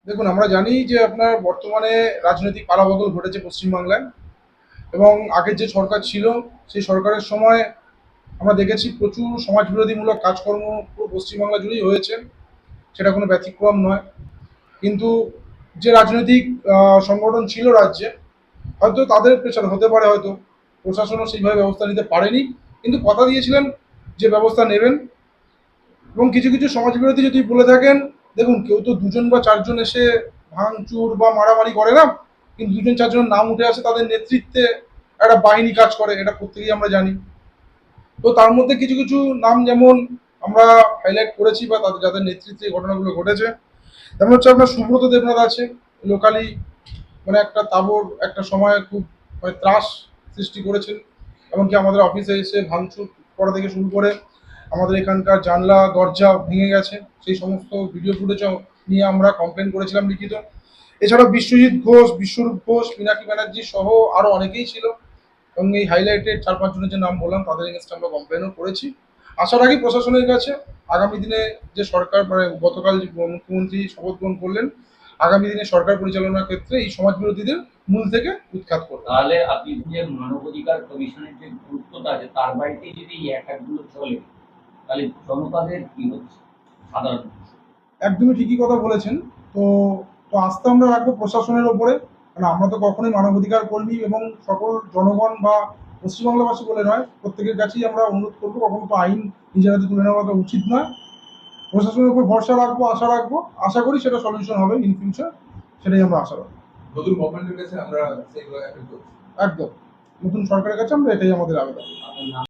দেখুন, আমরা জানি যে আপনার বর্তমানে রাজনৈতিক পালাবদল ঘটেছে পশ্চিমবাংলায়। এবং আগের যে সরকার ছিল সেই সরকারের সময় আমরা দেখেছি প্রচুর সমাজবিরোধীমূলক কাজকর্ম পুরো পশ্চিমবাংলা জুড়েই হয়েছে। সেটা কোনো ব্যতিক্রম নয়। কিন্তু যে রাজনৈতিক সংগঠন ছিল রাজ্যে, হয়তো তাদের প্রেশার হতে পারে, হয়তো প্রশাসনও সেইভাবে ব্যবস্থা নিতে পারেনি, কিন্তু কথা দিয়েছিলেন যে ব্যবস্থা নেবেন। এবং কিছু কিছু সমাজবিরোধী যদি বলে থাকেন, দেখুন কেউ তো দুজন বা চারজন এসে ভাঙচুর বা মারামারি করে না, কিন্তু দুজন চারজন নাম উঠে আসে, তাদের নেতৃত্বে একটা বাহিনী কাজ করে, এটা প্রত্যেকেই আমরা জানি। তো তার মধ্যে কিছু কিছু নাম যেমন আমরা হাইলাইট করেছি, বা তাদের যাদের নেতৃত্বে এই ঘটনাগুলো ঘটেছে, যেমন হচ্ছে আপনার সুব্রত দেবনাথ আছে, লোকালি মানে একটা তাবড় একটা সময় খুব মানে ত্রাস সৃষ্টি করেছেন। এমনকি আমাদের অফিসে এসে ভাঙচুর করা থেকে শুরু করে আমাদের এখানকার জানলা দরজা ভেঙে গেছে, সেই সমস্ত ভিডিও ফুটেজ নিয়ে আমরা কমপ্লেন করেছিলাম লিখিত। এছাড়াও বিশ্বজিৎ ঘোষ, বিশ্বরূপ ঘোষ, মীনাক্ষী ব্যানার্জি সহ আরও অনেকেই ছিল। এবং এই হাইলাইটেড 4-5 জনের যে নাম বললাম তাদের এগেনস্টে আমরা কমপ্লেনও করেছি। আশা রাখি প্রশাসনের কাছে আগামী দিনে যে সরকার মানে গতকাল যে মুখ্যমন্ত্রী শপথ গ্রহণ করলেন, আগামী দিনে সরকার পরিচালনার ক্ষেত্রে এই সমাজ বিরোধীদের মূল থেকে উৎখাত করবে। তাহলে আপনি যে মানবাধিকার কমিশনের যে গুরুত্বটা আছে তার বাইরে যদি এই অ্যাটাকগুলো চলে, তাহলে জনতাদের কি হচ্ছে সাধারণ? একদমই ঠিকই কথা বলেছেন। তো তো আস্থা আমরা রাখবো প্রশাসনের ওপরে। কারণ আমরা তো কখনোই মানবাধিকার কর্মী এবং সকল জনগণ বা পশ্চিমবাংলাবাসী বলে নয়, প্রত্যেকের কাছেই আমরা অনুরোধ করবো, কখনো তো আইন নিজের হাতে তুলে নেওয়াটা উচিত নয়। প্রশাসনের উপর ভরসা রাখবো, আশা রাখবো, আশা করি সেটা সলিউশন হবে ইন ফিউচার, সেটাই আমরা আশা রাখবো। নতুন গভর্নমেন্টের কাছে আমরা সেইগুলো অ্যাপিল করছি। একদম, নতুন সরকারের কাছে আমরা এটাই আমাদের আবেদন।